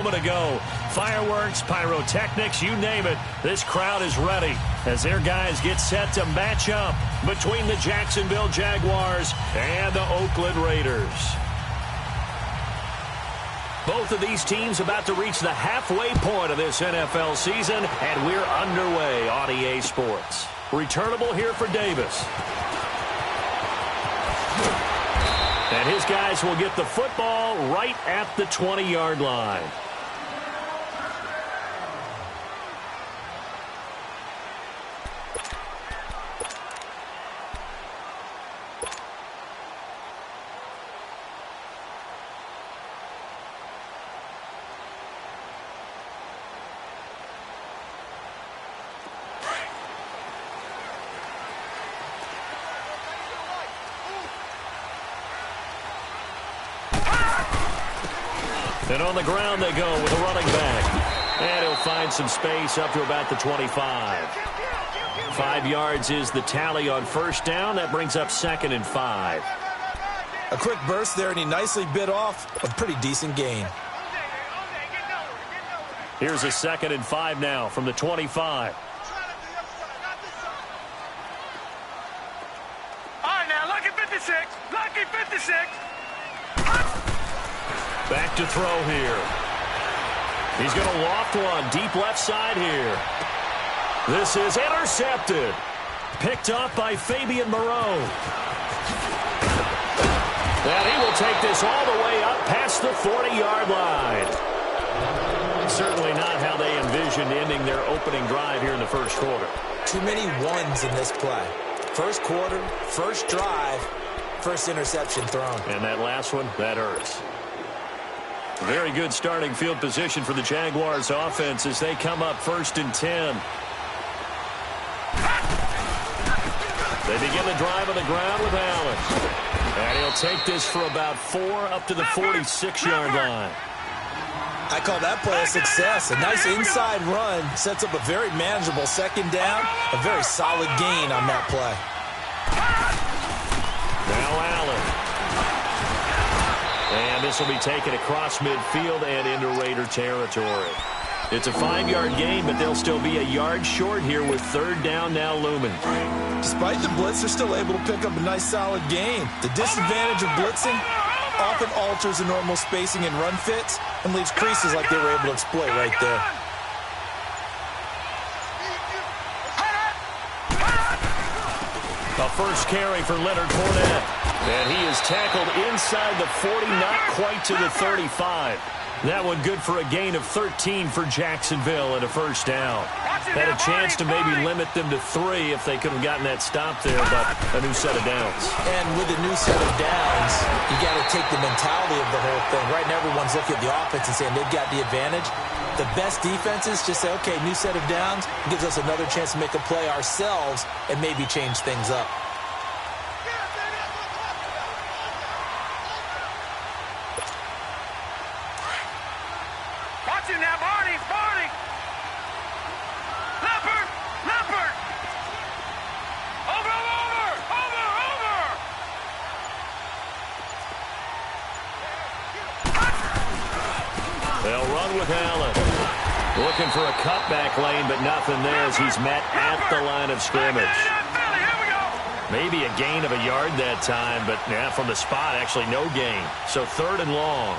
To go. Fireworks, pyrotechnics, you name it. This crowd is ready as their guys get set to match up between the Jacksonville Jaguars and the Oakland Raiders. Both of these teams about to reach the halfway point of this NFL season, and we're underway on EA Sports. Returnable here for Davis. And his guys will get the football right at the 20-yard line. And on the ground they go with a running back. And he'll find some space up to about the 25. 5 yards is the tally on first down. That brings up 2nd and 5. A quick burst there, and he nicely bit off a pretty decent gain. Here's a 2nd and 5 now from the 25. All right, now, lucky 56. Lucky 56. Back to throw here. He's going to loft one deep left side here. This is intercepted. Picked up by Fabian Moreau. And he will take this all the way up past the 40-yard line. Certainly not how they envisioned ending their opening drive here in the first quarter. Too many ones in this play. First quarter, first drive, first interception thrown. And that last one, that hurts. Very good starting field position for the Jaguars offense as they come up 1st and 10. They begin the drive on the ground with Allen. And he'll take this for about 4 up to the 46-yard line. I call that play a success. A nice inside run sets up a very manageable 2nd down. A very solid gain on that play. Now Allen. And this will be taken across midfield and into Raider territory. It's a 5-yard gain, but they'll still be a yard short here with 3rd down now looming. Despite the blitz, they're still able to pick up a nice solid gain. The disadvantage of blitzing often alters the normal spacing and run fits and leaves creases like they were able to exploit right there. A first carry for Leonard Fournette. And he is tackled inside the 40, not quite to the 35. That one good for a gain of 13 for Jacksonville and a first down. Had a chance to maybe limit them to 3 if they could have gotten that stop there, but a new set of downs. And with a new set of downs, you got to take the mentality of the whole thing. Right now, everyone's looking at the offense and saying they've got the advantage. The best defenses just say, okay, new set of downs gives us another chance to make a play ourselves and maybe change things up. Now, Barney. Leopard. Over. They'll run with Allen. Looking for a cutback lane, but nothing there as he's met at the line of scrimmage. Maybe a gain of a yard that time, but from the spot, actually no gain. So 3rd and long.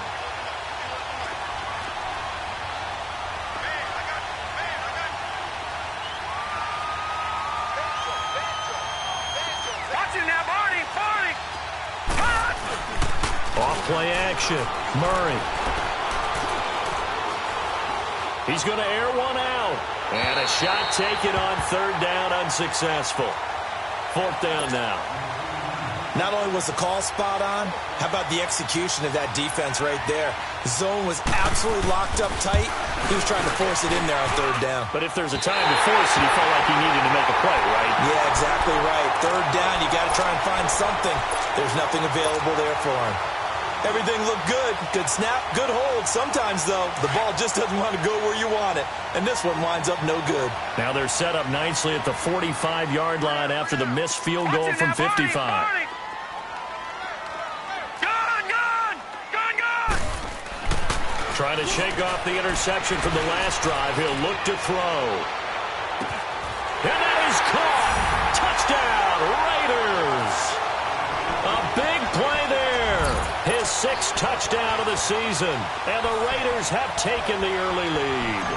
Off-play action. Murray. He's going to air one out. And a shot taken on 3rd down, unsuccessful. 4th down now. Not only was the call spot on, how about the execution of that defense right there? The zone was absolutely locked up tight. He was trying to force it in there on 3rd down. But if there's a time to force it, he felt like he needed to make a play, right? Yeah, exactly right. 3rd down, you got to try and find something. There's nothing available there for him. Everything looked good. Good snap, good hold. Sometimes, though, the ball just doesn't want to go where you want it. And this one winds up no good. Now they're set up nicely at the 45-yard line after the missed field goal from 55. Trying to shake off the interception from the last drive. He'll look to throw. And that is caught. Touchdown, Raiders. A big play there. His 6th touchdown of the season. And the Raiders have taken the early lead.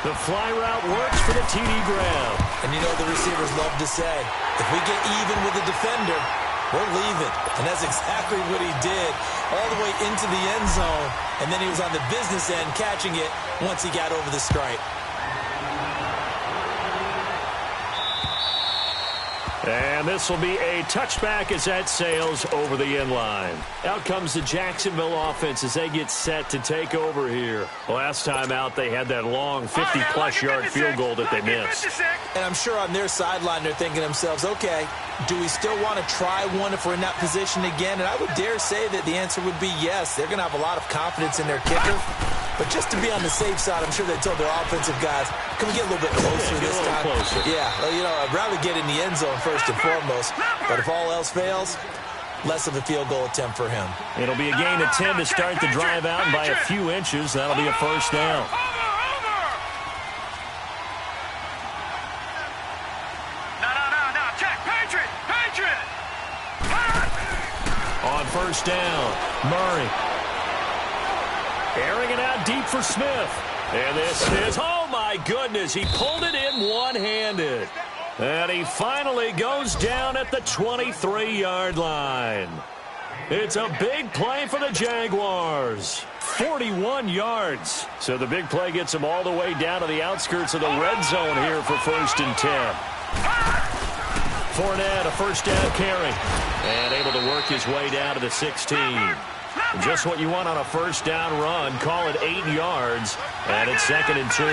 The fly route works for the TD grab. And you know the receivers love to say, if we get even with the defender, we're leaving. And that's exactly what he did, all the way into the end zone. And then he was on the business end catching it once he got over the stripe. And this will be a touchback as that sails over the end line. Out comes the Jacksonville offense as they get set to take over here. Last time out, they had that long 50-plus yard field goal that they missed. And I'm sure on their sideline they're thinking to themselves, okay, do we still want to try one if we're in that position again? And I would dare say that the answer would be yes. They're going to have a lot of confidence in their kicker. But just to be on the safe side, I'm sure they told their offensive guys, can we get a little bit closer this time? Closer. Yeah, well, you know, I'd rather get in the end zone first and foremost. But if all else fails, less of a field goal attempt for him. It'll be a gain of 10 to start the drive out, and by a few inches, that'll be a first down. No, check, Patriot! On first down, Murray. Airing it out deep for Smith. And this is, oh my goodness, he pulled it in one-handed. And he finally goes down at the 23-yard line. It's a big play for the Jaguars. 41 yards. So the big play gets him all the way down to the outskirts of the red zone here for 1st and 10. Fournette, a first down carry. And able to work his way down to the 16. Just what you want on a first down run. Call it 8 yards. And it's 2nd and 2.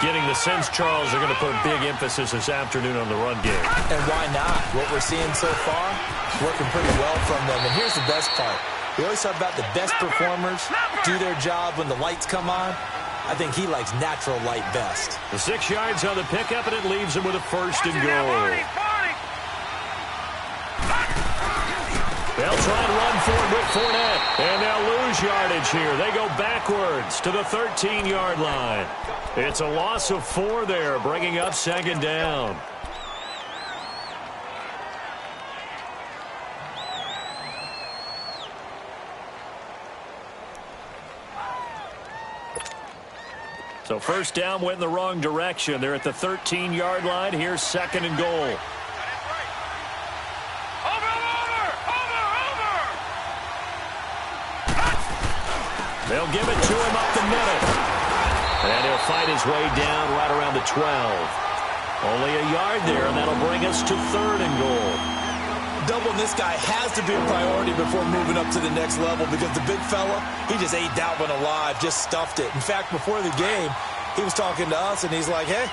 Getting the sense, Charles, they're going to put a big emphasis this afternoon on the run game. And why not? What we're seeing so far is working pretty well from them. And here's the best part. We always talk about the best performers do their job when the lights come on. I think he likes natural light best. The 6 yards on the pickup, and it leaves him with a 1st and goal. They'll try and run for it with Fournette, and they'll lose yardage here. They go backwards to the 13-yard line. It's a loss of 4 there, bringing up 2nd down. So first down went in the wrong direction. They're at the 13-yard line. Here's 2nd and goal. They'll give it to him up the middle. And he'll fight his way down right around the 12. Only a yard there, and that'll bring us to 3rd and goal. Doubling this guy has to be a priority before moving up to the next level because the big fella, he just ate that one alive, just stuffed it. In fact, before the game, he was talking to us, and he's like, hey,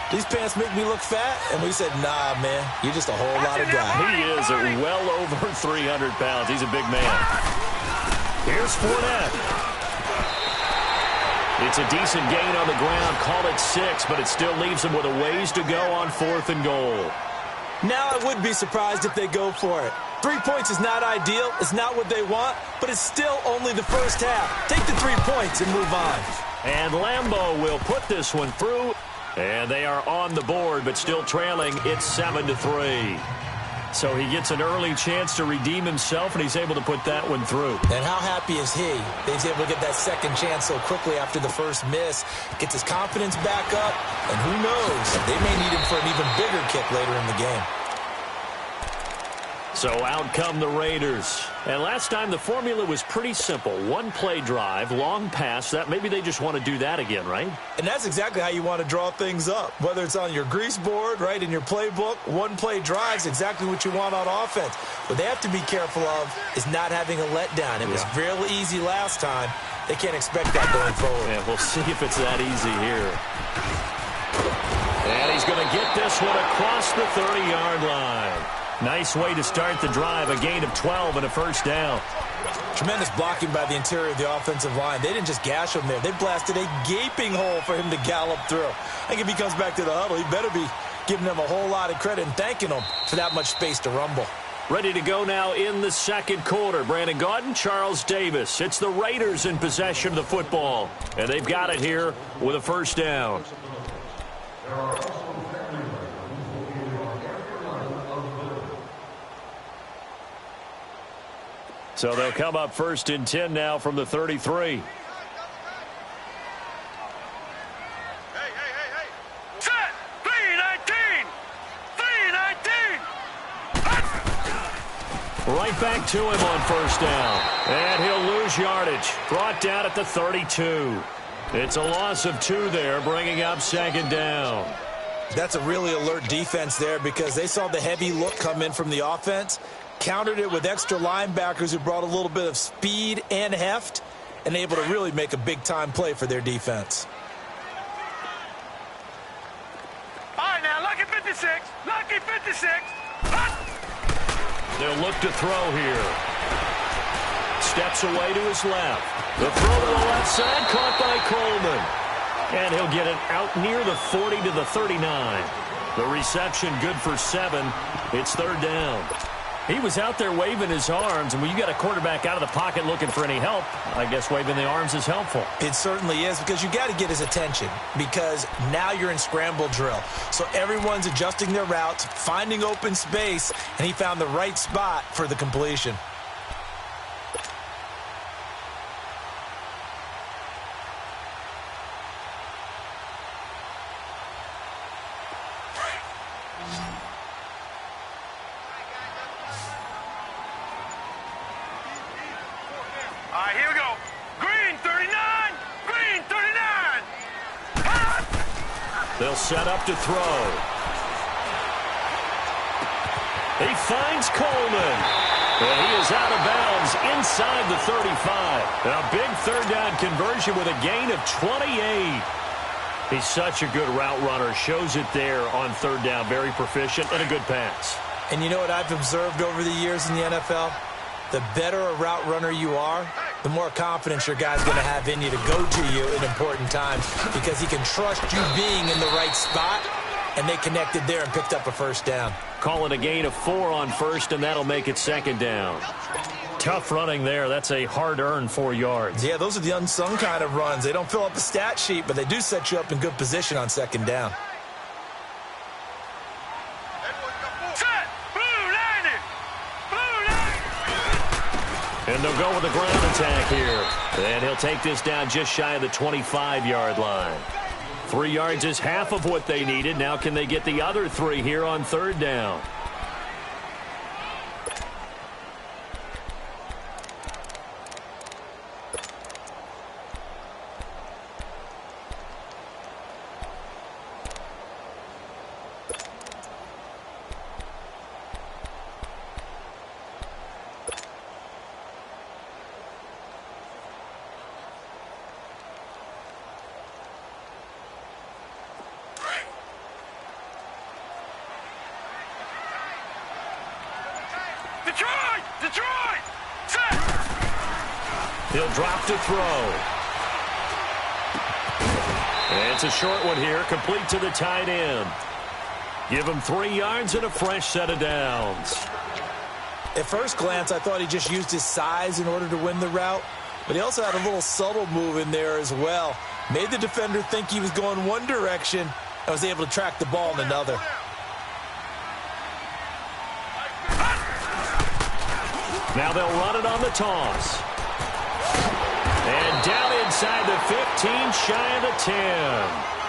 these pants make me look fat? And we said, nah, man, you're just a whole lot of guy. He is well over 300 pounds. He's a big man. Here's Fournette. It's a decent gain on the ground. Call it 6, but it still leaves him with a ways to go on 4th and goal. Now I would be surprised if they go for it. 3 points is not ideal. It's not what they want, but it's still only the first half. Take the 3 points and move on. And Lambeau will put this one through. And they are on the board, but still trailing. It's 7-3. So he gets an early chance to redeem himself, and he's able to put that one through. And how happy is he that he's able to get that second chance so quickly after the first miss? Gets his confidence back up, and who knows, they may need him for an even bigger kick later in the game. So out come the Raiders. And last time the formula was pretty simple. 1-play drive, long pass. That maybe they just want to do that again, right? And that's exactly how you want to draw things up. Whether it's on your grease board, right, in your playbook, 1-play drive is exactly what you want on offense. What they have to be careful of is not having a letdown. It was real easy last time. They can't expect that going forward. Yeah, we'll see if it's that easy here. And he's going to get this one across the 30-yard line. Nice way to start the drive, a gain of 12 and a first down. Tremendous blocking by the interior of the offensive line. They didn't just gash him there. They blasted a gaping hole for him to gallop through. I think if he comes back to the huddle, he better be giving them a whole lot of credit and thanking them for that much space to rumble. Ready to go now in the second quarter. Brandon Gaudin, Charles Davis. It's the Raiders in possession of the football. And they've got it here with a first down. So they'll come up 1st and 10 now from the 33. Set! 319! 319! Right back to him on first down. And he'll lose yardage. Brought down at the 32. It's a loss of 2 there, bringing up 2nd down. That's a really alert defense there because they saw the heavy look come in from the offense, countered it with extra linebackers who brought a little bit of speed and heft, and able to really make a big-time play for their defense. All right, now, lucky 56. Lucky 56. They'll look to throw here. Steps away to his left. The throw to the left side, caught by Coleman. And he'll get it out near the 40 to the 39. The reception good for 7. It's 3rd down. He was out there waving his arms, and when you got a quarterback out of the pocket looking for any help, I guess waving the arms is helpful. It certainly is, because you got to get his attention, because now you're in scramble drill. So everyone's adjusting their routes, finding open space, and he found the right spot for the completion. All right, here we go. Green 39. Green 39. They'll set up to throw. He finds Coleman. And he is out of bounds inside the 35. And a big 3rd down conversion with a gain of 28. He's such a good route runner. Shows it there on 3rd down. Very proficient and a good pass. And you know what I've observed over the years in the NFL? The better a route runner you are, the more confidence your guy's going to have in you to go to you at important times, because he can trust you being in the right spot, and they connected there and picked up a 1st down. Call it a gain of 4 on 1st, and that'll make it 2nd down. Tough running there. That's a hard-earned 4 yards. Yeah, those are the unsung kind of runs. They don't fill up the stat sheet, but they do set you up in good position on 2nd down. Set! Blue 90. Blue 90. And they'll go with the ground attack here. And he'll take this down just shy of the 25-yard line. 3 yards is half of what they needed. Now can they get the other 3 here on 3rd down? Detroit! Detroit! Set! He'll drop to throw. And it's a short one here, complete to the tight end. Give him 3 yards and a fresh set of downs. At first glance, I thought he just used his size in order to win the route, but he also had a little subtle move in there as well. Made the defender think he was going one direction and was able to track the ball in another. Now they'll run it on the toss. And down inside the 15, shy of the 10.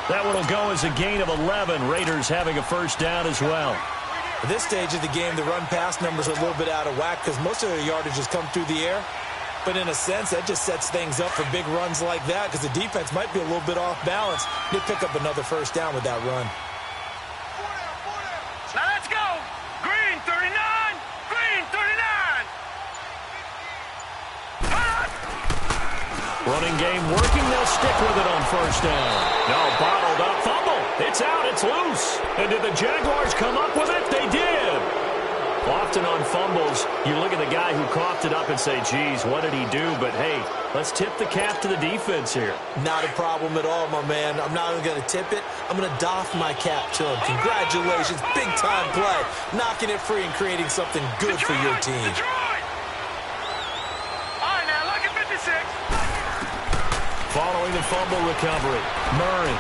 That one will go as a gain of 11. Raiders having a 1st down as well. At this stage of the game, the run-pass numbers are a little bit out of whack because most of their yardage has come through the air. But in a sense, that just sets things up for big runs like that because the defense might be a little bit off balance. They pick up another 1st down with that run. Now let's go! Green 39! Green 39! Running game working. They'll stick with it on 1st down. No, bottled up. Fumble. It's out. It's loose. And did the Jaguars come up with it? They did. Often on fumbles, you look at the guy who coughed it up and say, geez, what did he do? But, hey, let's tip the cap to the defense here. Not a problem at all, my man. I'm not even going to tip it. I'm going to doff my cap to him. Congratulations. Big-time play. Knocking it free and creating something good for your team. Detroit! All right, now, lucky 56. Following the fumble recovery, Murray.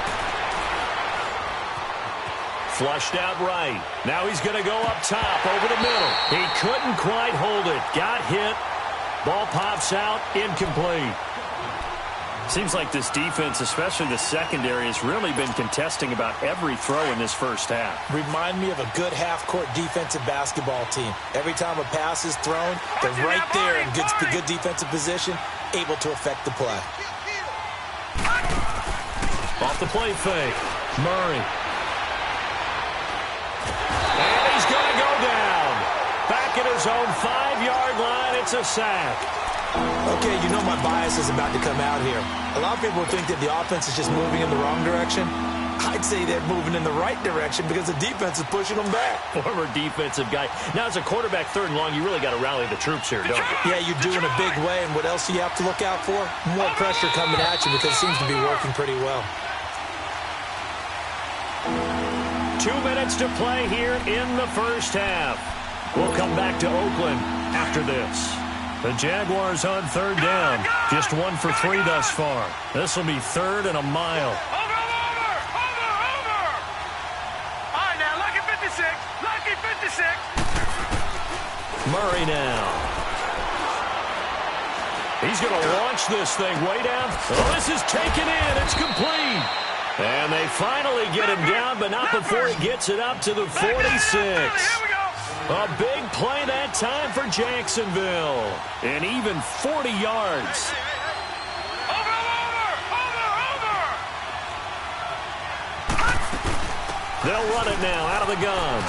Flushed out right. Now he's going to go up top over the middle. He couldn't quite hold it. Got hit. Ball pops out. Incomplete. Seems like this defense, especially the secondary, has really been contesting about every throw in this first half. Remind me of a good half-court defensive basketball team. Every time a pass is thrown, they're right there in good defensive position, able to affect the play. Off the play fake. Murray. And he's going to go down. Back at his own 5-yard line. It's a sack. Okay, you know my bias is about to come out here. A lot of people think that the offense is just moving in the wrong direction. I'd say they're moving in the right direction because the defense is pushing them back. Former defensive guy. Now, as a quarterback, 3rd and long, you really got to rally the troops here, don't you? Yeah, you do in a big way. And what else do you have to look out for? More pressure coming at you because it seems to be working pretty well. 2 minutes to play here in the first half. We'll come back to Oakland after this. The Jaguars on 3rd down. Just 1 for 3 thus far. This will be 3rd and a mile. Over! All right, now, lucky 56. Lucky 56. Murray now. He's going to launch this thing way down. Oh, this is taken in. It's complete. And they finally get him down, but not before he gets it up to the 46. Here we go. A big play that time for Jacksonville. And even 40 yards. Over! They'll run it now out of the gun.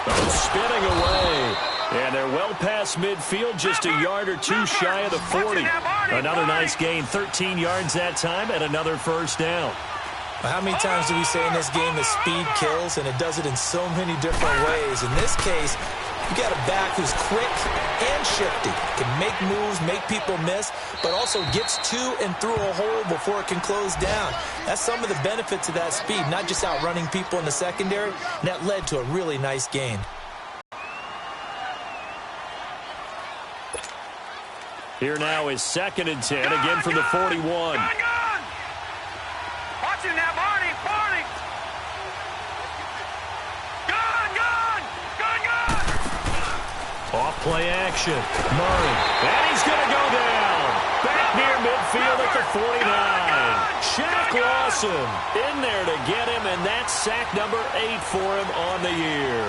Oh, spinning away. And they're well past midfield, just a yard or 2 shy of the 40. Another nice gain, 13 yards that time, and another first down. How many times do we say in this game that speed kills, and it does it in so many different ways? In this case, you got a back who's quick and shifty, can make moves, make people miss, but also gets to and through a hole before it can close down. That's some of the benefits of that speed, not just outrunning people in the secondary, and that led to a really nice gain. Here now is 2nd and 10, again from the 41. Gun! Watch it now, Barney! Gun! Off play action. Murray. And he's going to go down. Back near midfield at the 49. Shaq Lawson in there to get him, and that's sack number 8 for him on the year.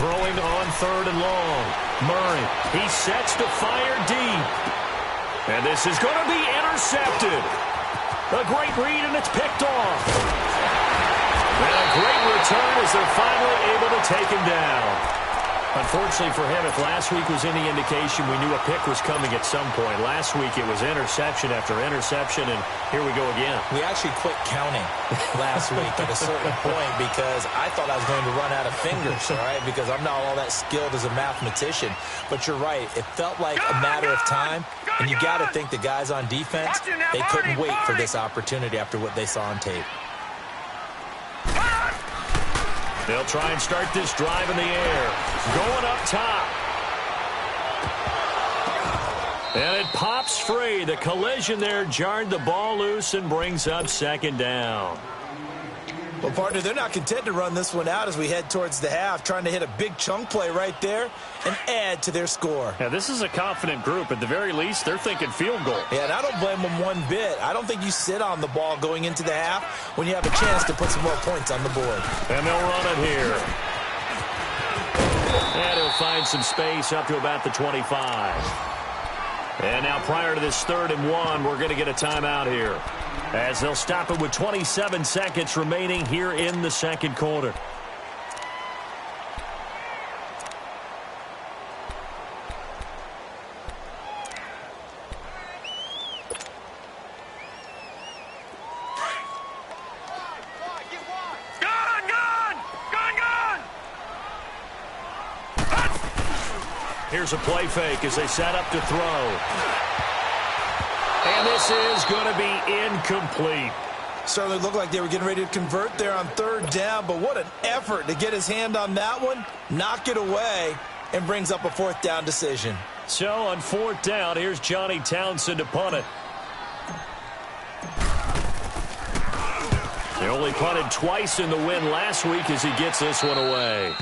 Throwing on 3rd and long. Murray, he sets to fire deep. And this is going to be intercepted. A great read, and it's picked off. And a great return as they're finally able to take him down. Unfortunately for him, if last week was any indication, we knew a pick was coming at some point. Last week it was interception after interception, and here we go again. We actually quit counting last week at a certain point because I thought I was going to run out of fingers, all right, because I'm not all that skilled as a mathematician. But you're right. It felt like a matter of time, and you got to think the guys on defense, they couldn't wait for this opportunity after what they saw on tape. They'll try and start this drive in the air. Going up top. And it pops free. The collision there jarred the ball loose and brings up 2nd down. Well, partner, they're not content to run this one out as we head towards the half, trying to hit a big chunk play right there and add to their score. Yeah, this is a confident group. At the very least, they're thinking field goal. Yeah, and I don't blame them one bit. I don't think you sit on the ball going into the half when you have a chance to put some more points on the board. And they'll run it here. And he'll find some space up to about the 25. And now prior to this 3rd and 1, we're going to get a timeout here, as they'll stop it with 27 seconds remaining here in the 2nd quarter. Here's a play fake as they set up to throw. And this is going to be incomplete. Certainly looked like they were getting ready to convert there on third down, but what an effort to get his hand on that one, knock it away, and brings up a fourth down decision. So on fourth down, here's Johnny Townsend to punt it. They only punted twice in the win last week as he gets this one away.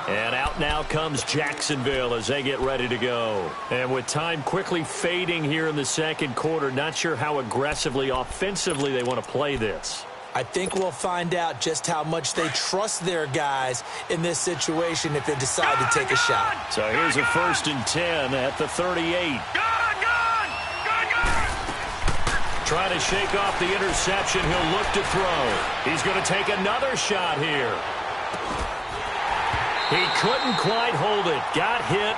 And out now comes Jacksonville as they get ready to go. And with time quickly fading here in the second quarter, not sure how aggressively, offensively they want to play this. I think we'll find out just how much they trust their guys in this situation if they decide to take a shot. So here's a 1st and 10 at the 38. Trying to shake off the interception. He'll look to throw. He's going to take another shot here. He couldn't quite hold it. Got hit.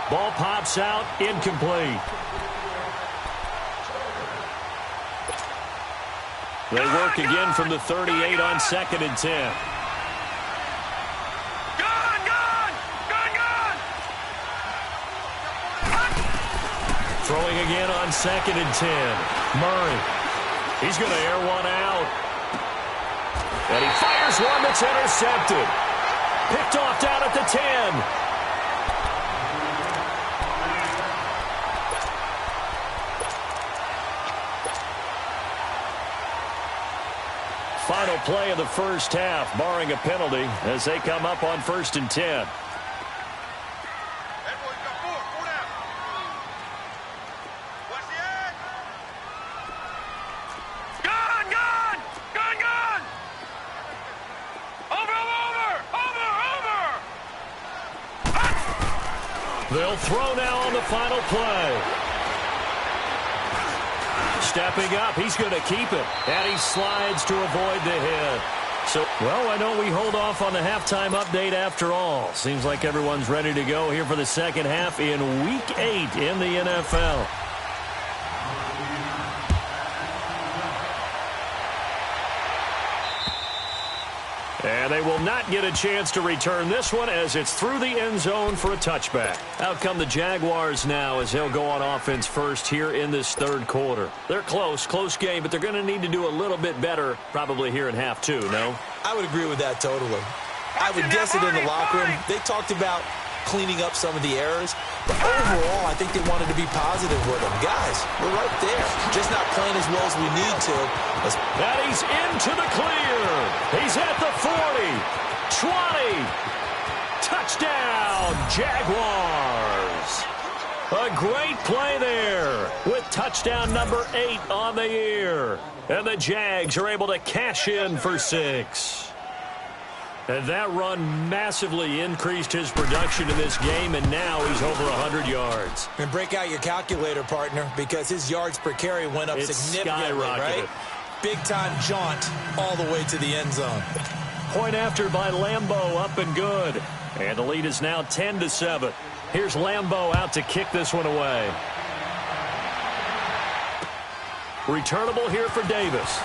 Ball pops out. Incomplete. They work again from the 38 on 2nd and 10. Throwing again on 2nd and 10. Murray. He's going to air one out. And he fires one that's intercepted. Picked off down at the 10. Final play of the first half, barring a penalty, as they come up on 1st and 10. They'll throw now on the final play. Stepping up, he's going to keep it. And he slides to avoid the hit. So, well, why don't we hold off on the halftime update after all? Seems like everyone's ready to go here for the second half in Week 8 in the NFL. And they will not get a chance to return this one as it's through the end zone for a touchback. Out come the Jaguars now as they'll go on offense first here in this third quarter. They're close game, but they're going to need to do a little bit better probably here in half two, no? I would agree with that totally. I would guess it in the locker room. They talked about cleaning up some of the errors, but overall, I think they wanted to be positive with them. Guys, we're right there. Just not playing as well as we need to. And he's into the clear. He's at the 40, 20. Touchdown, Jaguars. A great play there with touchdown number 8 on the year. And the Jags are able to cash in for 6. And that run massively increased his production in this game, and now he's over 100 yards. And break out your calculator, partner, because his yards per carry went up significantly, right? Big-time jaunt all the way to the end zone. Point after by Lambeau, up and good. And the lead is now 10-7. Here's Lambeau out to kick this one away. Returnable here for Davis.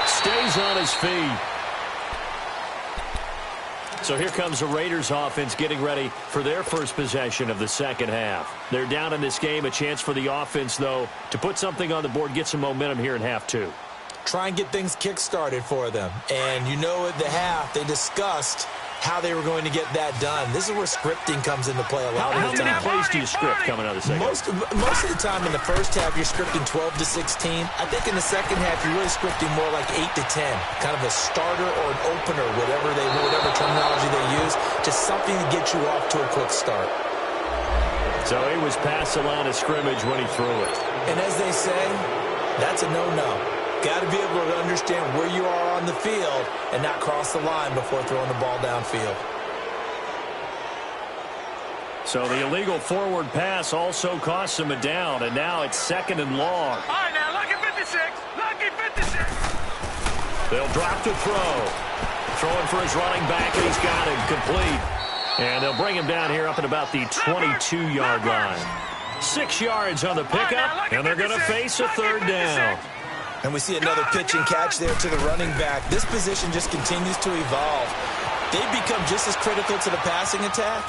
Stays on his feet. So here comes the Raiders offense getting ready for their first possession of the second half. They're down in this game. A chance for the offense, though, to put something on the board, get some momentum here in half two. Try and get things kick-started for them. And you know at the half, they discussed how they were going to get that done. This is where scripting comes into play a lot of the time. How many plays do you script coming out of the second? Most of the time in the first half, you're scripting 12 to 16. I think in the second half, you're really scripting more like 8 to 10. Kind of a starter or an opener, whatever terminology they use. Just something to get you off to a quick start. So he was past the line of scrimmage when he threw it. And as they say, that's a no-no. Got to be able to understand where you are on the field and not cross the line before throwing the ball downfield. So the illegal forward pass also costs him a down, and now it's 2nd and long. All right, now, lucky 56. Lucky 56. They'll drop to throw. Throwing for his running back, and he's got him complete. And they'll bring him down here up at about the 22-yard line. 6 yards on the pickup, and they're going to face a third down. And we see another pitch and catch there to the running back. This position just continues to evolve. They've become just as critical to the passing attack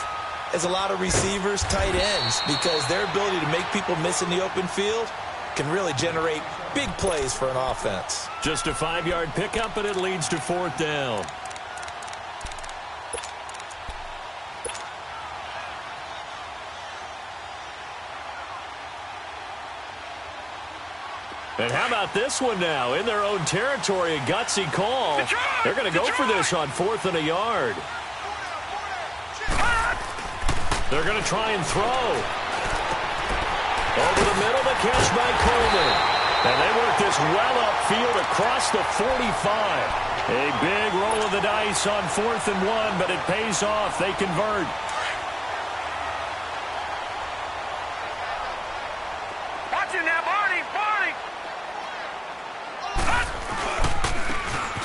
as a lot of receivers, tight ends, because their ability to make people miss in the open field can really generate big plays for an offense. Just a 5-yard pickup, and it leads to 4th down. And how about this one now? In their own territory, a gutsy call. They're going to go for this on 4th and a yard. They're going to try and throw. Over the middle, the catch by Coleman. And they work this well upfield across the 45. A big roll of the dice on 4th and 1, but it pays off. They convert. Watching that, Barney.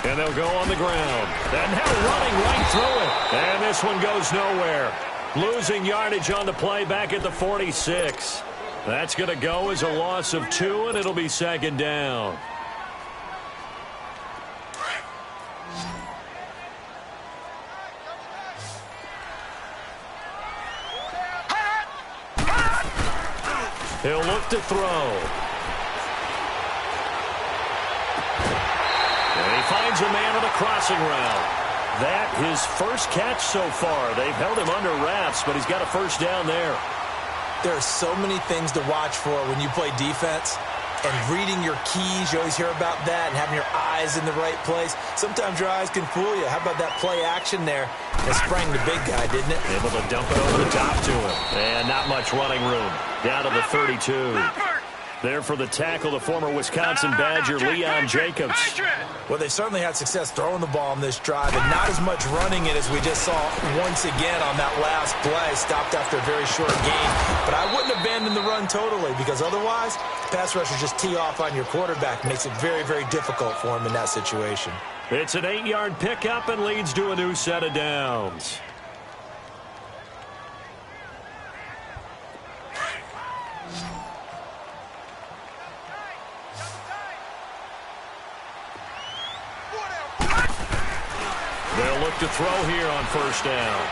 And they'll go on the ground. And now running right through it. And this one goes nowhere. Losing yardage on the play back at the 46. That's going to go as a loss of 2, and it'll be 2nd down. He'll look to throw. And he finds a man on a crossing route. That his first catch so far. They've held him under wraps, but he's got a 1st down there. There are so many things to watch for when you play defense. And reading your keys, you always hear about that, and having your eyes in the right place. Sometimes your eyes can fool you. How about that play action there? It sprang the big guy, didn't it? Able to dump it over the top to him. And not much running room. Down to the 32. There for the tackle, the former Wisconsin Badger, Leon Jacobs. Well, they've certainly had success throwing the ball on this drive, and not as much running it as we just saw once again on that last play. Stopped after a very short gain. But I wouldn't abandon the run totally, because otherwise, pass rushers just tee off on your quarterback. Makes it very, very difficult for him in that situation. It's an 8-yard pickup and leads to a new set of downs. They'll look to throw here on 1st down.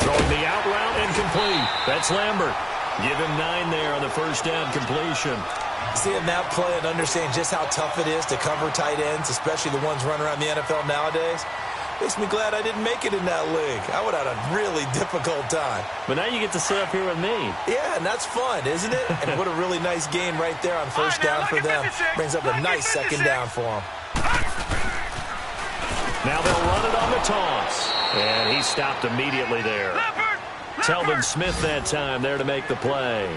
Throwing the out route and complete. That's Lambert. Give him 9 there on the 1st down completion. Seeing that play and understanding just how tough it is to cover tight ends, especially the ones running around the NFL nowadays, makes me glad I didn't make it in that league. I would have had a really difficult time. But now you get to sit up here with me. Yeah, and that's fun, isn't it? And what a really nice game right there on 1st down for them. Brings up a nice 2nd down for them. Now they'll run it on the toss. And he stopped immediately there. Telvin Smith that time there to make the play.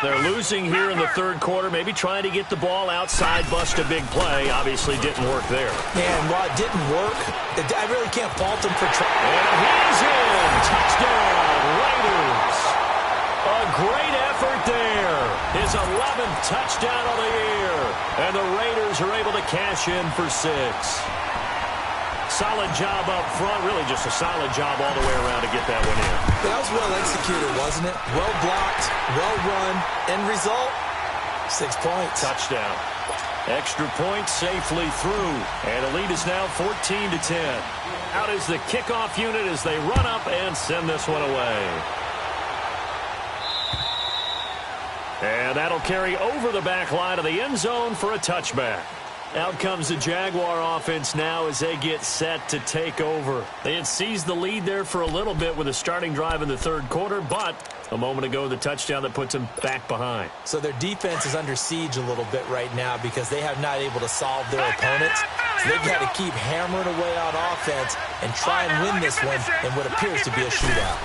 They're losing here in the 3rd quarter, maybe trying to get the ball outside, bust a big play. Obviously didn't work there. And while it didn't work, I really can't fault him for trying. And he's in. Touchdown, Raiders. A great effort there. His 11th touchdown of the year. And the Raiders are able to cash in for 6. Solid job up front. Really just a solid job all the way around to get that one in. That was well executed, wasn't it? Well blocked, well run. End result, 6 points. Touchdown. Extra point safely through. And the lead is now 14-10. Out is the kickoff unit as they run up and send this one away. And that'll carry over the back line of the end zone for a touchback. Out comes the Jaguar offense now as they get set to take over. They had seized the lead there for a little bit with a starting drive in the 3rd quarter, but a moment ago the touchdown that puts them back behind. So their defense is under siege a little bit right now because they have not able to solve their opponents. So they've got to keep hammering away on offense and try and win this one in what appears to be a shootout.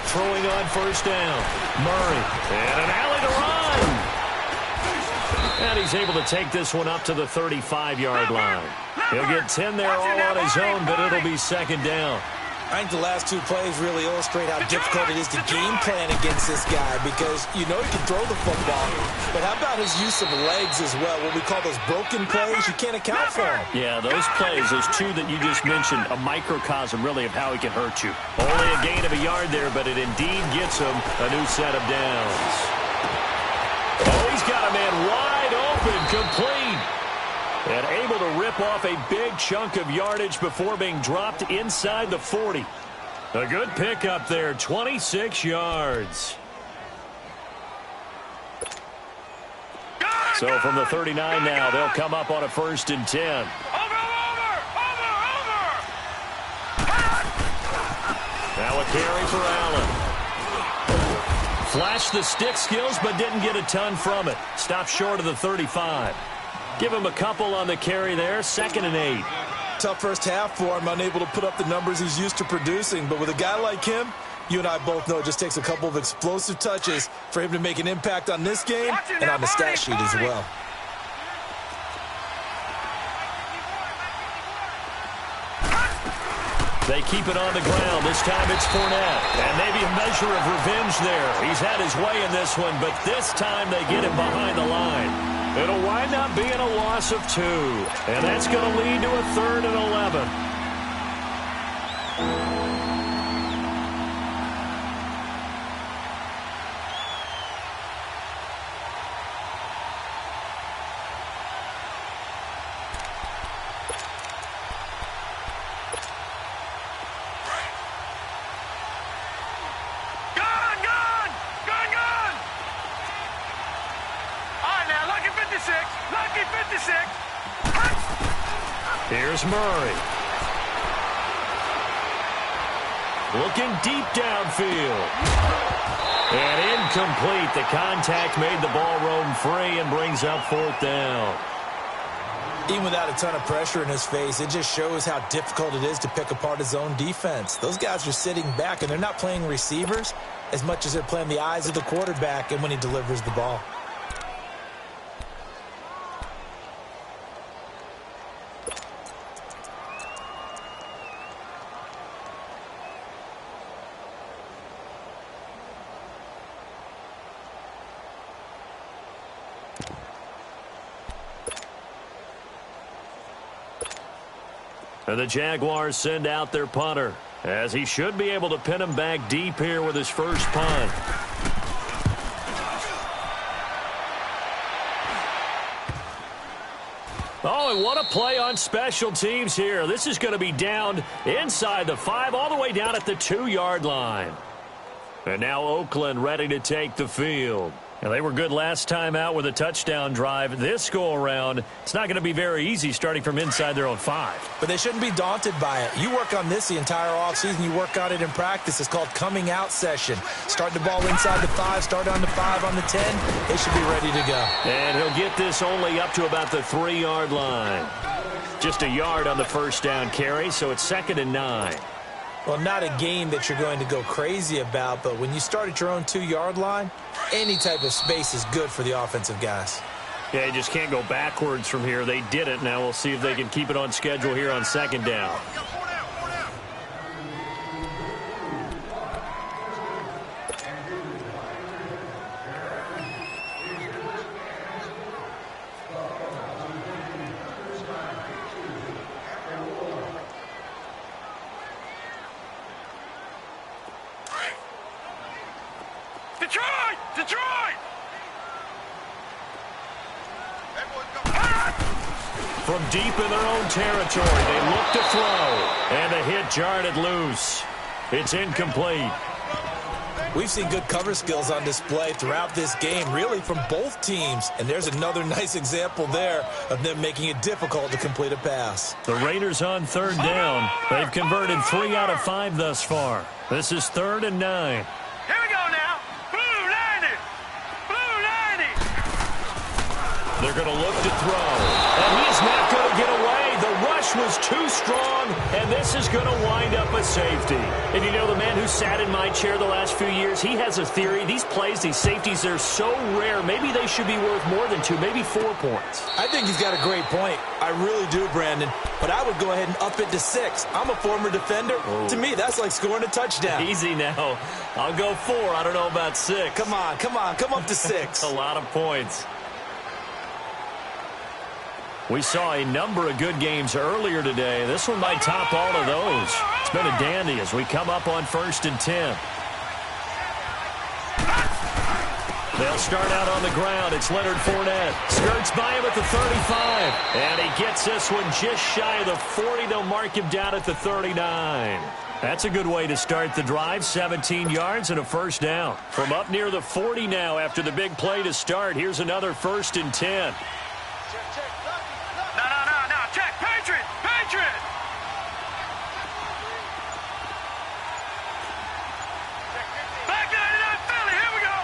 Throwing on 1st down. Murray. And an alley to run. And he's able to take this one up to the 35-yard line. He'll get 10 there all on his own, but it'll be 2nd down. I think the last 2 plays really illustrate how difficult it is to game plan against this guy because you know he can throw the football, but how about his use of legs as well? What we call those broken plays, you can't account for them. Yeah, those plays, those 2 that you just mentioned, a microcosm really of how he can hurt you. Only a gain of a yard there, but it indeed gets him a new set of downs. Oh, he's got a man wide open. open, complete. And able to rip off a big chunk of yardage before being dropped inside the 40. A good pickup there, 26 yards. So from the 39 now, they'll come up on a 1st and 10. Over! Now a carry for Allen. Flashed the stick skills, but didn't get a ton from it. Stopped short of the 35. Give him a couple on the carry there, 2nd and 8. Tough first half for him, unable to put up the numbers he's used to producing. But with a guy like him, you and I both know it just takes a couple of explosive touches for him to make an impact on this game and on the stat sheet as well. They keep it on the ground. This time it's Fournette. And maybe a measure of revenge there. He's had his way in this one, but this time they get him behind the line. It'll wind up being a loss of 2. And that's going to lead to a 3rd and 11. Here's Murray. Looking deep downfield. And incomplete. The contact made the ball roam free and brings up 4th down. Even without a ton of pressure in his face, it just shows how difficult it is to pick apart his own defense. Those guys are sitting back, and they're not playing receivers as much as they're playing the eyes of the quarterback and when he delivers the ball. And the Jaguars send out their punter, as he should be able to pin him back deep here with his first punt. Oh, and what a play on special teams here. This is going to be down inside the 5, all the way down at the 2-yard line. And now Oakland ready to take the field. And they were good last time out with a touchdown drive. This go-around, it's not going to be very easy starting from inside their own 5. But they shouldn't be daunted by it. You work on this the entire offseason. You work on it in practice. It's called coming out session. Start the ball inside the 5, start on the 5, on the 10. They should be ready to go. And he'll get this only up to about the 3-yard line. Just a yard on the first down carry, so it's 2nd and 9. Well, not a game that you're going to go crazy about, but when you start at your own 2-yard line, any type of space is good for the offensive guys. Yeah, you just can't go backwards from here. They did it. Now we'll see if they can keep it on schedule here on 2nd down. Detroit! From deep in their own territory, they look to throw. And the hit jarred it loose. It's incomplete. We've seen good cover skills on display throughout this game, really from both teams. And there's another nice example there of them making it difficult to complete a pass. The Raiders on 3rd down. They've converted 3 out of 5 thus far. This is 3rd and 9. Here we go now. Blue 90. Blue 90. They're going to look to throw. And he's not going to get away. The rush was too strong, and this is going to wind up a safety. And you know, the man who sat in my chair the last few years, he has a theory. These plays, these safeties, they're so rare. Maybe they should be worth more than 2, maybe 4 points. I think he's got a great point. I really do, Brandon. But I would go ahead and up it to 6. I'm a former defender. Oh. To me, that's like scoring a touchdown. Easy now. I'll go 4. I don't know about 6. Come on. Come up to 6. A lot of points. We saw a number of good games earlier today. This one might top all of those. It's been a dandy as we come up on 1st and 10. They'll start out on the ground. It's Leonard Fournette. Skirts by him at the 35. And he gets this one just shy of the 40. They'll mark him down at the 39. That's a good way to start the drive. 17 yards and a first down. From up near the 40 now after the big play to start. Here's another 1st and 10. No. Check. Patriot. Back 99 Philly. Here we go.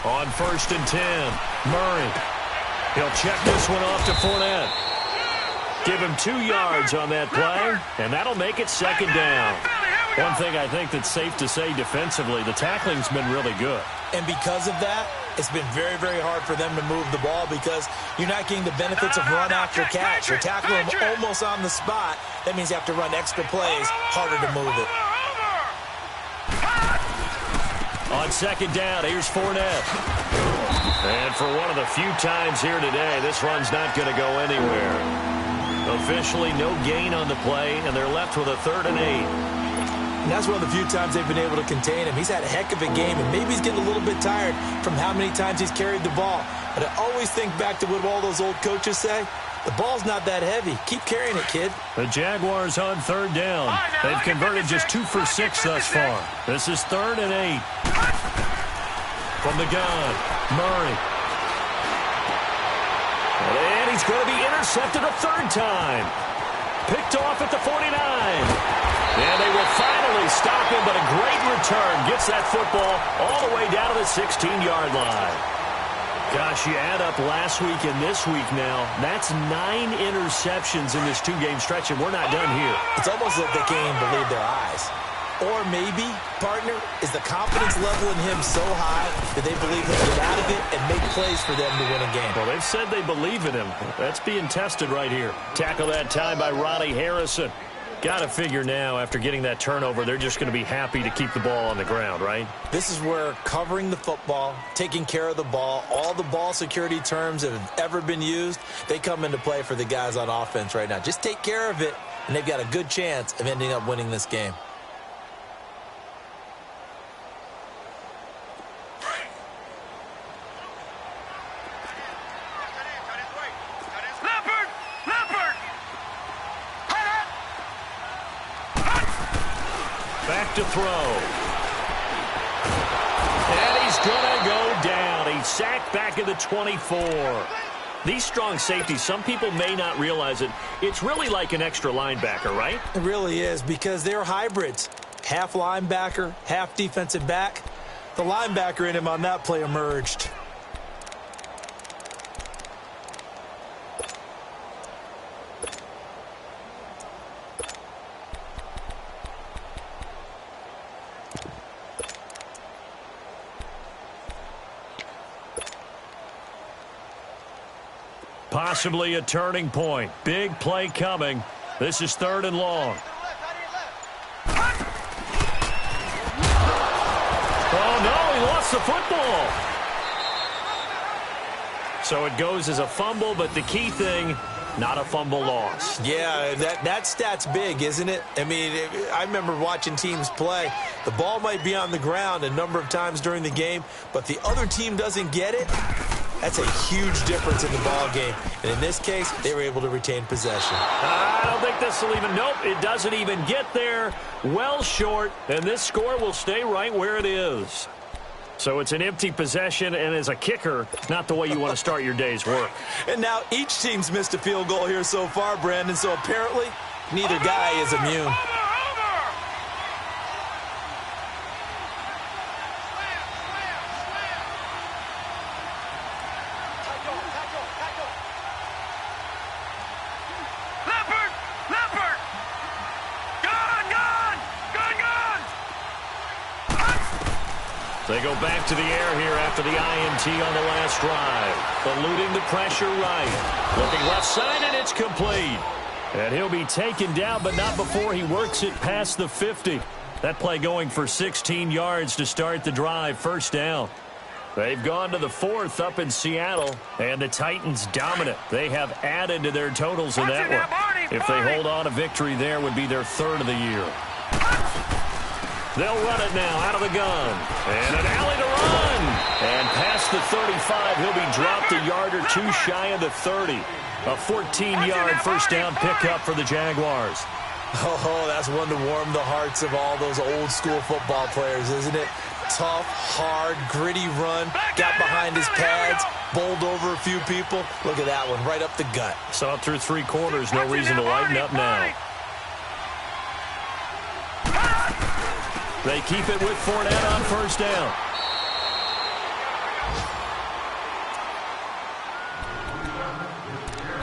On 1st and 10, Murray. He'll check this one off to Fournette. Give him 2 yards on that play, and that'll make it 2nd down. One thing I think that's safe to say defensively, the tackling's been really good. And because of that, it's been very, very hard for them to move the ball because you're not getting the benefits of run after catch. You're tackling them almost on the spot. That means you have to run extra plays, harder to move it. On 2nd down, here's Fournette. And for one of the few times here today, this run's not going to go anywhere. Officially, no gain on the play, and they're left with a 3rd and 8. And that's one of the few times they've been able to contain him. He's had a heck of a game, and maybe he's getting a little bit tired from how many times he's carried the ball. But I always think back to what all those old coaches say. The ball's not that heavy. Keep carrying it, kid. The Jaguars on 3rd down. They've converted just 2 for 6 thus far. This is 3rd and 8. From the gun, Murray. And he's going to be intercepted a 3rd time. Picked off at the 49. And they will finally stop him, but a great return. Gets that football all the way down to the 16-yard line. Gosh, you add up last week and this week now. That's 9 interceptions in this 2-game stretch, and we're not done here. It's almost like they can't even believe their eyes. Or maybe, partner, is the confidence level in him so high that they believe he'll get out of it and make plays for them to win a game. Well, they've said they believe in him. That's being tested right here. Tackle that time by Ronnie Harrison. Got to figure now, after getting that turnover, they're just going to be happy to keep the ball on the ground, right? This is where covering the football, taking care of the ball, all the ball security terms that have ever been used, they come into play for the guys on offense right now. Just take care of it, and they've got a good chance of ending up winning this game. Back to throw. And he's going to go down. He's sacked back at the 24. These strong safeties, some people may not realize it. It's really like an extra linebacker, right? It really is, because they're hybrids. Half linebacker, half defensive back. The linebacker in him on that play emerged. Possibly a turning point. Big play coming. This is 3rd and long. Oh, no, he lost the football. So it goes as a fumble, but the key thing, not a fumble loss. Yeah, that stat's big, isn't it? I mean, I remember watching teams play. The ball might be on the ground a number of times during the game, but the other team doesn't get it. That's a huge difference in the ball game. And in this case, they were able to retain possession. I don't think this will even, nope, it doesn't even get there. Well short, and this score will stay right where it is. So it's an empty possession, and as a kicker, not the way you want to start your day's work. And now each team's missed a field goal here so far, Brandon, so apparently neither guy is immune. They go back to the air here after the INT on the last drive. Eluding the pressure right. Looking left side, and it's complete. And he'll be taken down, but not before he works it past the 50. That play going for 16 yards to start the drive. 1st down. They've gone to the 4th up in Seattle, and the Titans dominant. They have added to their totals in that one. If they hold on, a victory there would be their 3rd of the year. They'll run it now out of the gun. And an alley to run. And past the 35, he'll be dropped a yard or two shy of the 30. A 14-yard first down pickup for the Jaguars. Oh, that's one to warm the hearts of all those old-school football players, isn't it? Tough, hard, gritty run. Got behind his pads, bowled over a few people. Look at that one, right up the gut. So through three quarters, no reason to lighten up now. They keep it with Fournette on first down.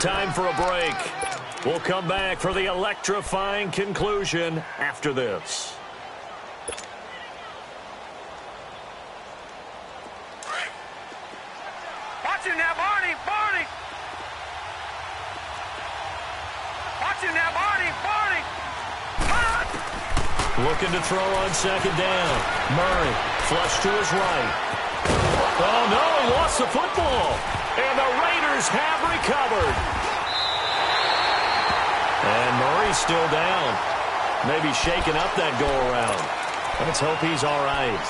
Time for a break. We'll come back for the electrifying conclusion after this. Watch him now, Barney! Barney! Watch him now, Barney! Barney! Looking to throw on second down. Murray, flush to his right. Oh, no, he lost the football. And the Raiders have recovered. And Murray's still down. Maybe shaking up that go-around. Let's hope he's all right.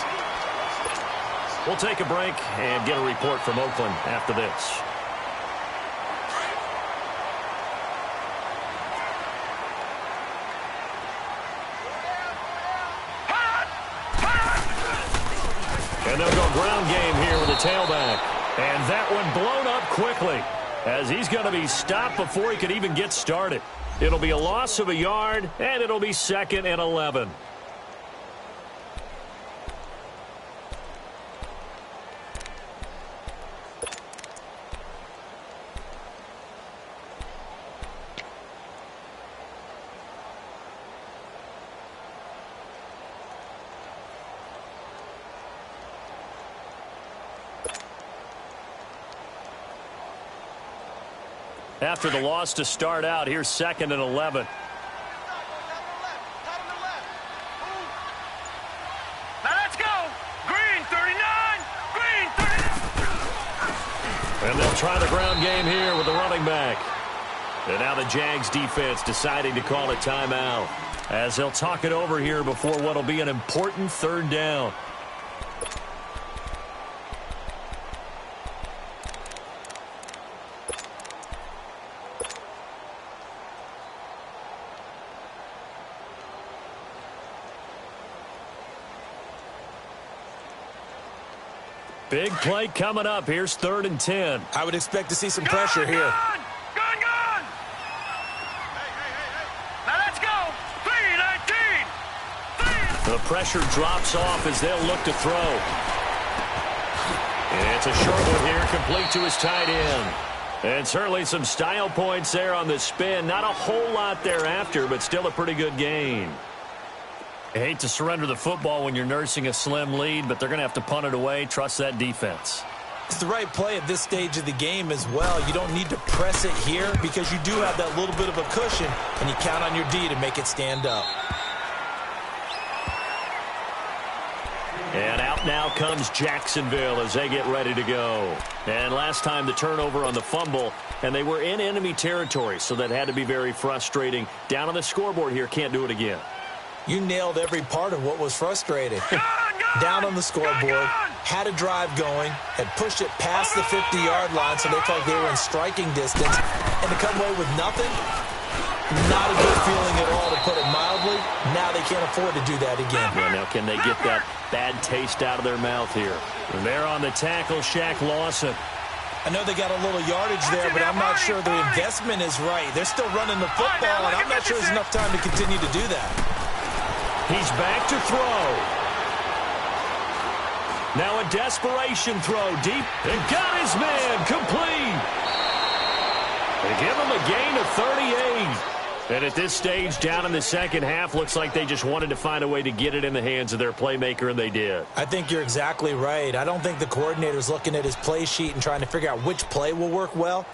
We'll take a break and get a report from Oakland after this. And they'll go ground game here with a tailback. And that one blown up quickly as he's going to be stopped before he could even get started. It'll be a loss of a yard, and it'll be 2nd and 11. After the loss to start out, here's 2nd and 11. Now let's go! Green 39! Green 39! And they'll try the ground game here with the running back. And now the Jags defense deciding to call a timeout as they'll talk it over here before what'll be an important 3rd down. Big play coming up. Here's 3rd and 10. I would expect to see some pressure here. Gun! Now let's go! 3-19! The pressure drops off as they'll look to throw. And it's a short one here, complete to his tight end. And certainly some style points there on the spin. Not a whole lot thereafter, but still a pretty good gain. I hate to surrender the football when you're nursing a slim lead, but they're going to have to punt it away. Trust that defense. It's the right play at this stage of the game as well. You don't need to press it here because you do have that little bit of a cushion, and you count on your D to make it stand up. And out now comes Jacksonville as they get ready to go. And last time the turnover on the fumble, and they were in enemy territory, so that had to be very frustrating. Down on the scoreboard here, can't do it again. You nailed every part of what was frustrating. Down on the scoreboard, had a drive going, had pushed it past the 50-yard line so they felt like they were in striking distance, and to come away with nothing, not a good feeling at all, to put it mildly. Now they can't afford to do that again. Yeah, now can they get that bad taste out of their mouth here? And they're on the tackle, Shaq Lawson. I know they got a little yardage there, but I'm not sure the investment is right. They're still running the football, and I'm not sure there's enough time to continue to do that. He's back to throw. Now a desperation throw deep. And got his man complete. They give him a gain of 38. And at this stage, down in the second half, looks like they just wanted to find a way to get it in the hands of their playmaker, and they did. I think you're exactly right. I don't think the coordinator's looking at his play sheet and trying to figure out which play will work well.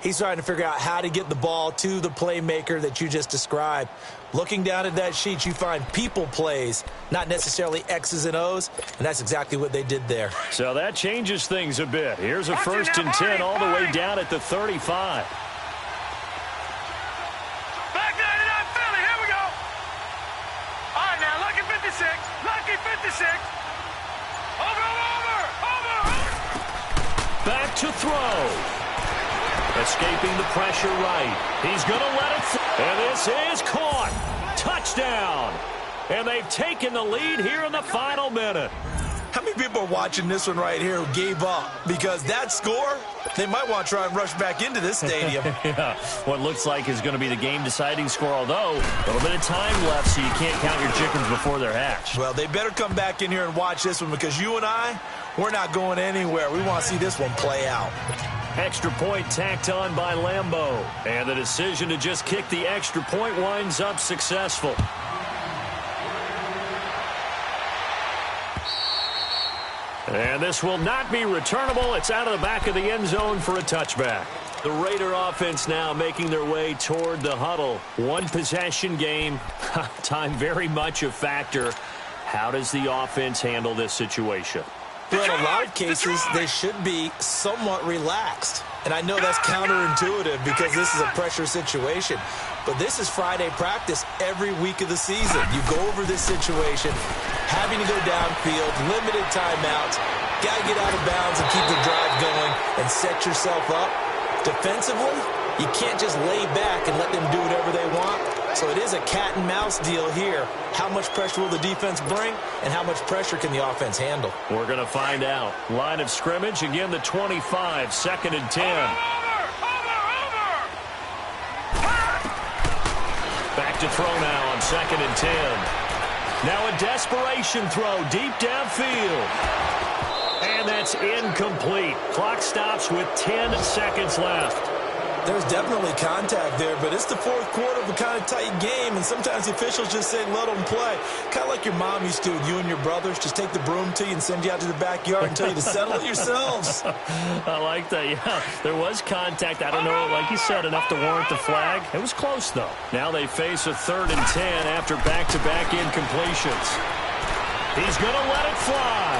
He's trying to figure out how to get the ball to the playmaker that you just described. Looking down at that sheet, you find people plays, not necessarily X's and O's, and that's exactly what they did there. So that changes things a bit. Here's a 1st and 10 all the way down at the 35. Back 99 Philly, here we go. All right, now look at 56. Look back to throw. Escaping the pressure right. He's going to let it fly. And this is caught. Touchdown. And they've taken the lead here in the final minute. How many people are watching this one right here who gave up? Because that score, they might want to try and rush back into this stadium. Yeah, what looks like is going to be the game-deciding score, although a little bit of time left, so you can't count your chickens before they're hatched. Well, they better come back in here and watch this one, because you and I, we're not going anywhere. We want to see this one play out. Extra point tacked on by Lambeau. And the decision to just kick the extra point winds up successful. And this will not be returnable. It's out of the back of the end zone for a touchback. The Raider offense now making their way toward the huddle. One possession game. Time very much a factor. How does the offense handle this situation? Well, in a lot of cases, they should be somewhat relaxed. And I know that's counterintuitive because this is a pressure situation. But this is Friday practice every week of the season. You go over this situation, having to go downfield, limited timeouts, got to get out of bounds and keep the drive going and set yourself up. Defensively, you can't just lay back and let them do whatever they want. So it is a cat-and-mouse deal here. How much pressure will the defense bring, and how much pressure can the offense handle? We're going to find out. Line of scrimmage, again the 25, 2nd and 10. Back to throw now on 2nd and 10. Now a desperation throw deep downfield. And that's incomplete. Clock stops with 10 seconds left. There's definitely contact there, but it's the fourth quarter of a kind of tight game, and sometimes the officials just say, let them play. Kind of like your mom used to with you and your brothers. Just take the broom to you and send you out to the backyard and tell you to settle it yourselves. I like that, yeah. There was contact. I don't know, like you said, enough to warrant the flag. It was close, though. Now they face a 3rd and 10 after back-to-back incompletions. He's going to let it fly.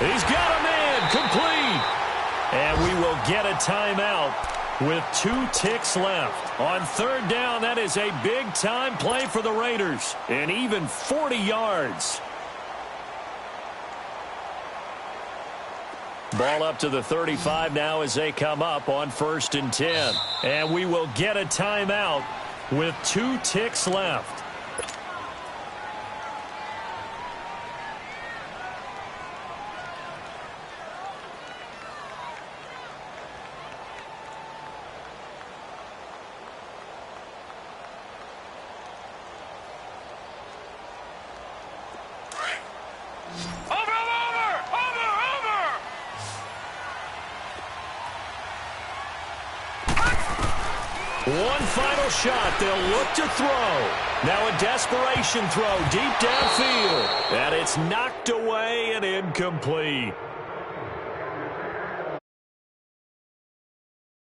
He's got a man complete. And we will get a timeout with 2 ticks left. On 3rd down, that is a big-time play for the Raiders. And even 40 yards. Ball up to the 35 now as they come up on 1st and 10. And we will get a timeout with 2 ticks left. One final shot. They'll look to throw. Now a desperation throw deep downfield. And it's knocked away and incomplete.